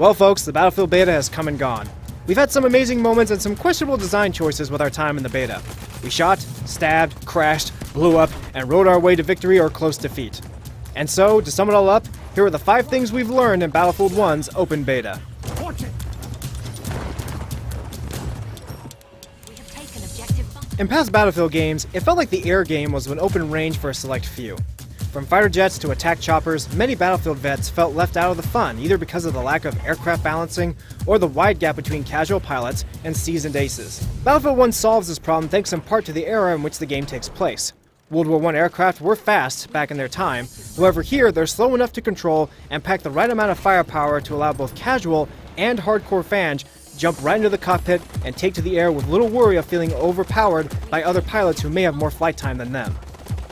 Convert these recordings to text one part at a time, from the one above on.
Well folks, the Battlefield beta has come and gone. We've had some amazing moments and some questionable design choices with our time in the beta. We shot, stabbed, crashed, blew up, and rode our way to victory or close defeat. And so, to sum it all up, here are the 5 things we've learned in Battlefield 1's open beta. In past Battlefield games, it felt like the air game was an open range for a select few. From fighter jets to attack choppers, many Battlefield vets felt left out of the fun, either because of the lack of aircraft balancing or the wide gap between casual pilots and seasoned aces. Battlefield 1 solves this problem thanks in part to the era in which the game takes place. World War I aircraft were fast back in their time, however here they're slow enough to control and pack the right amount of firepower to allow both casual and hardcore fans jump right into the cockpit and take to the air with little worry of feeling overpowered by other pilots who may have more flight time than them.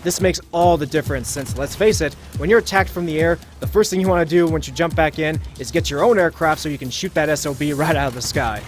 This makes all the difference since, let's face it, when you're attacked from the air, the first thing you want to do once you jump back in is get your own aircraft so you can shoot that SOB right out of the sky.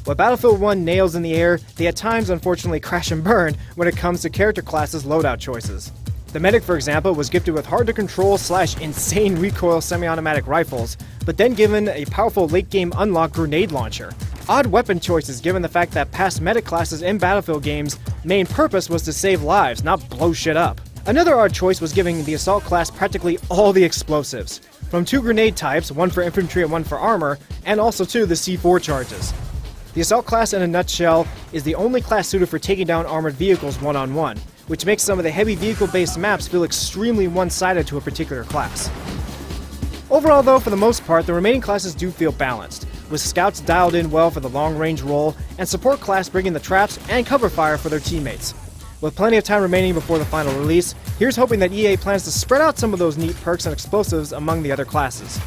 What Battlefield 1 nails in the air, they at times unfortunately crash and burn when it comes to character classes' loadout choices. The medic, for example, was gifted with hard-to-control/insane recoil semi-automatic rifles, but then given a powerful late-game unlock grenade launcher. Odd weapon choices given the fact that past medic classes in Battlefield games' main purpose was to save lives, not blow shit up. Another odd choice was giving the assault class practically all the explosives, from 2 grenade types, one for infantry and one for armor, and also the C4 charges. The assault class in a nutshell is the only class suited for taking down armored vehicles one-on-one, which makes some of the heavy vehicle-based maps feel extremely one-sided to a particular class. Overall though, for the most part, the remaining classes do feel balanced, with scouts dialed in well for the long-range role, and support class bringing the traps and cover fire for their teammates. With plenty of time remaining before the final release, here's hoping that EA plans to spread out some of those neat perks and explosives among the other classes.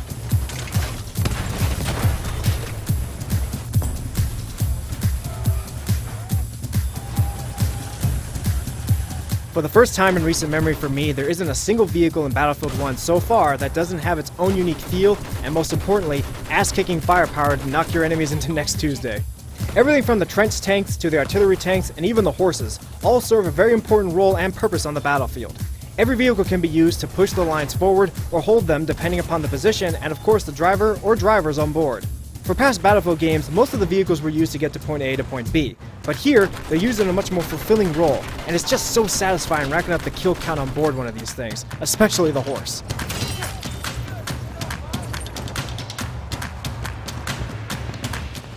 For the first time in recent memory for me, there isn't a single vehicle in Battlefield 1 so far that doesn't have its own unique feel, and most importantly, ass-kicking firepower to knock your enemies into next Tuesday. Everything from the trench tanks to the artillery tanks and even the horses all serve a very important role and purpose on the battlefield. Every vehicle can be used to push the lines forward or hold them depending upon the position and of course the driver or drivers on board. For past Battlefield games, most of the vehicles were used to get to point A to point B, but here, they're used in a much more fulfilling role, and it's just so satisfying racking up the kill count on board one of these things, especially the horse.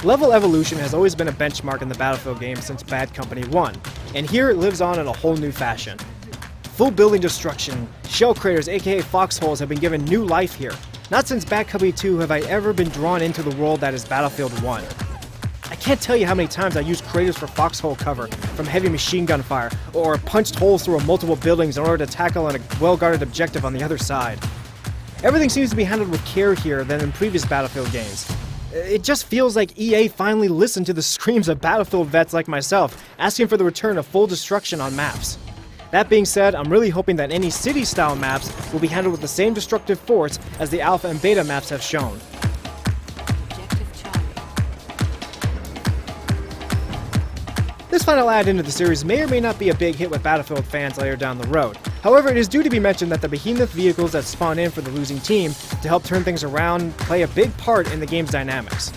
Level evolution has always been a benchmark in the Battlefield games since Bad Company 1, and here it lives on in a whole new fashion. Full building destruction, shell craters aka foxholes have been given new life here. Not since Bad Company 2 have I ever been drawn into the world that is Battlefield 1. I can't tell you how many times I used craters for foxhole cover from heavy machine gun fire, or punched holes through multiple buildings in order to tackle a well-guarded objective on the other side. Everything seems to be handled with care here than in previous Battlefield games. It just feels like EA finally listened to the screams of Battlefield vets like myself, asking for the return of full destruction on maps. That being said, I'm really hoping that any city-style maps will be handled with the same destructive force as the alpha and beta maps have shown. This final add into the series may or may not be a big hit with Battlefield fans later down the road. However, it is due to be mentioned that the behemoth vehicles that spawn in for the losing team to help turn things around play a big part in the game's dynamics.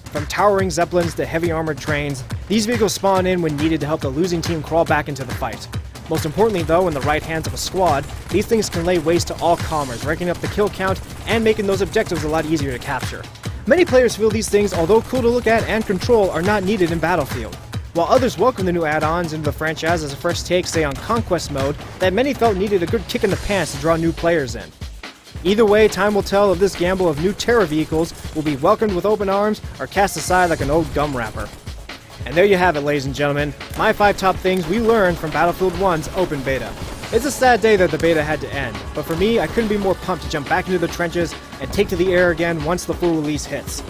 From towering zeppelins to heavy armored trains, these vehicles spawn in when needed to help the losing team crawl back into the fight. Most importantly though, in the right hands of a squad, these things can lay waste to all comers, ranking up the kill count and making those objectives a lot easier to capture. Many players feel these things, although cool to look at and control, are not needed in Battlefield, while others welcome the new add-ons into the franchise as a fresh take, say on Conquest mode, that many felt needed a good kick in the pants to draw new players in. Either way, time will tell if this gamble of new terror vehicles will be welcomed with open arms or cast aside like an old gum wrapper. And there you have it, ladies and gentlemen, my 5 top things we learned from Battlefield 1's open beta. It's a sad day that the beta had to end, but for me, I couldn't be more pumped to jump back into the trenches and take to the air again once the full release hits.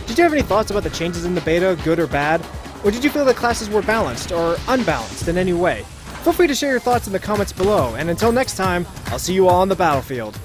Did you have any thoughts about the changes in the beta, good or bad? Or did you feel the classes were balanced or unbalanced in any way? Feel free to share your thoughts in the comments below, and until next time, I'll see you all on the battlefield.